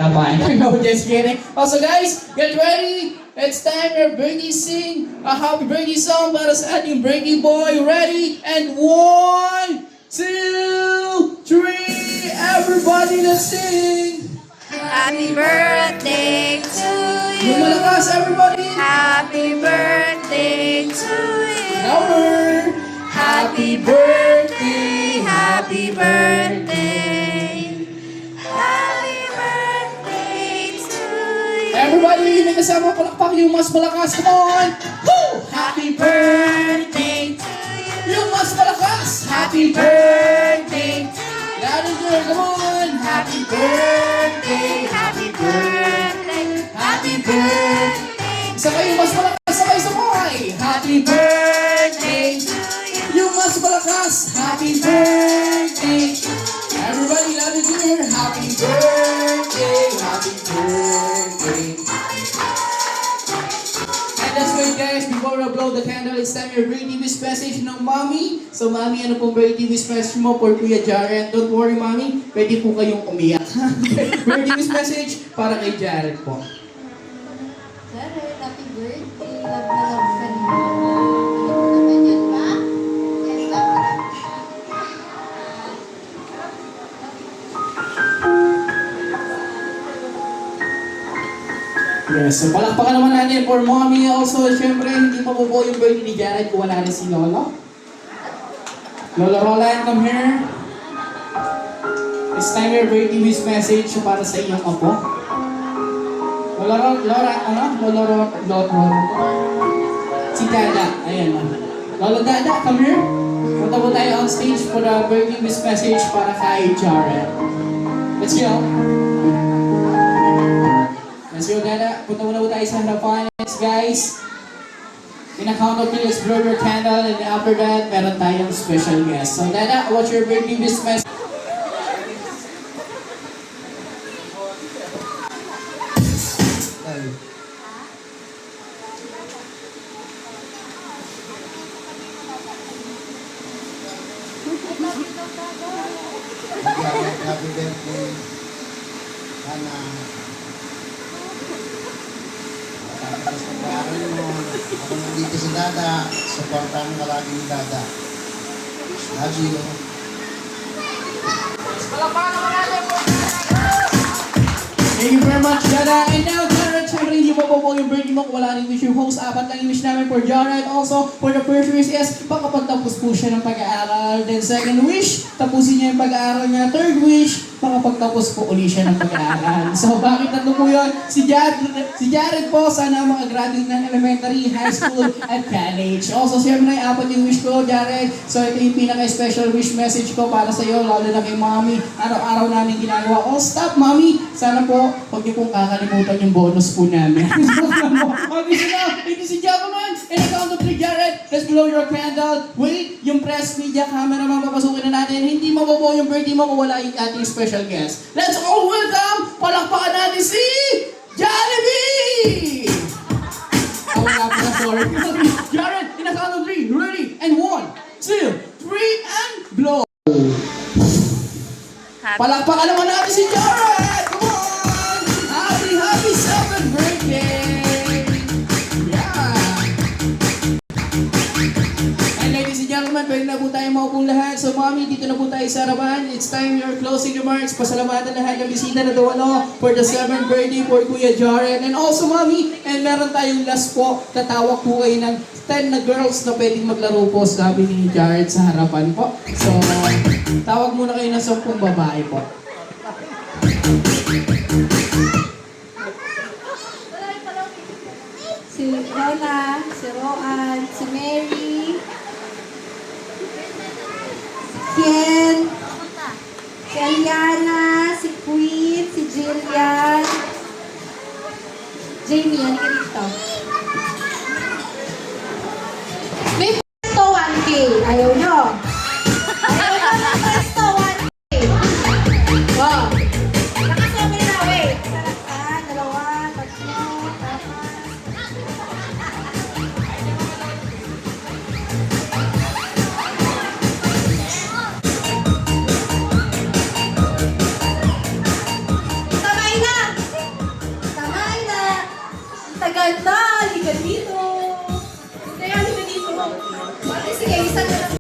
Fine. No, just kidding. Also guys, get ready. It's time your birthday sing a happy birthday song para sa ating birthday boy. Ready? And 1, 2, 3. Everybody let's sing. Happy birthday to you. Lumalakas everybody. Happy birthday to you. Louder. Happy birthday, happy birthday. Happy birthday to you. Everybody, may kasama palakpak yung mas malakas. Come on. Woo! Happy birthday. To you. Yung mas malakas. Happy birthday to you. Louder, girl. Come on. Happy birthday. Happy birthday, happy birthday. Isa kayo mas malakas. Sabay-sabay. Happy birthday. To you. Yung mas malakas. Happy birthday. Everybody, louder, girl. Happy birthday. Happy birthday. And that's right guys, before I blow the candle, it's time your birthday wish message ng Mommy. So Mommy, ano pong birthday wish message mo for Kuya Jared? Don't worry Mommy, pwede po kayong umiyak. Birthday wish message para kay Jared po. Jared, happy birthday. Love na love ka ni Mama. Ano ko naman yan ba? Yes, ba? Yes, so palakpakan naman natin for Mommy. Also, syempre, hindi mabubuo yung birthday ni Jared kung wala rin si Lolo. Lolo Roland, come here. It's time your birthday wish message para sa iyong apo. Lolo si Dada, ayan. Lolo Dada, come here. Punta po tayo on stage for the birthday wish message para kay Jared. Let's go. Let's go, Dada. Punta muna po tayo sa harapan. Guys, in a count of three, let's blow your candle, and after that, meron tayong special guest. So, Dada, what's your birthday wish message? Happy birthday. Sana matapos ang pag-aaral mo. Ako nandito si Dada. Supportahan ka lagi ni Dada. Love you. Thank you very much, Dada. And now, Jared, syempre hindi mo po yung birthday mo kung wala rin wish your host. Apat lang yung wish namin for Jared. Also, for the first wish is, makapagtapos po siya ng pag-aaral. Then second wish, tapusin niya yung pag-aaral niya. Third wish, makapagtapos po uli siya ng pag-aaral. So, bakit tatlo po yun? Si Jared po, sana makagraduate ng elementary, high school, at college. Also, syempre, apat yung wish ko, Jared. So, ito yung pinaka-special wish message ko para sa iyo, lalo na kay Mommy. Araw-araw namin ginagawa. Oh, stop, Mommy! Sana po, huwag niyo pong kakalimutan yung bonus po namin. Okay, so now, ladies and gentlemen, in the count of three, Jared, let's blow your candle. Wait, yung press media camera papasukin na natin. Hindi mabubuo yung birthday mo kung wala yung ating special guest. Let's all welcome, palakpakan natin si Jollibee! Wala pa na, sorry. Jared, in the count of three, ready? And 1, 2, 3, and blow! Palakpakan naman natin si Jared! Come on! Happy 7th birthday! Yeah! And ladies and gentlemen, pwede na po tayo maupong lahat. So Mommy, dito na po tayo sa harapan. It's time your closing remarks. Pasalamatan lahat ng bisita na duwalo for the 7th birthday for Kuya Jared. And also Mommy, and meron tayong last po, tatawag po kayo ng 10 na girls na pwedeng maglaro po, sabi ni Jared sa harapan po. So, tawag muna kayo ng 10 babae po. Si Lola, si Roan, si Mary, si Ken, si Aliana, si Queen, si Jillian, Jamie, ano ka dito? May presto 1K. Ayaw nyo. Ayaw nyo ng presto 1K. Wow. Nakasama na, wait. Isa, dalawa, tatlo, apat. Sabay na! Kaya, halika dito. Kaya, halika dito. Sige, isang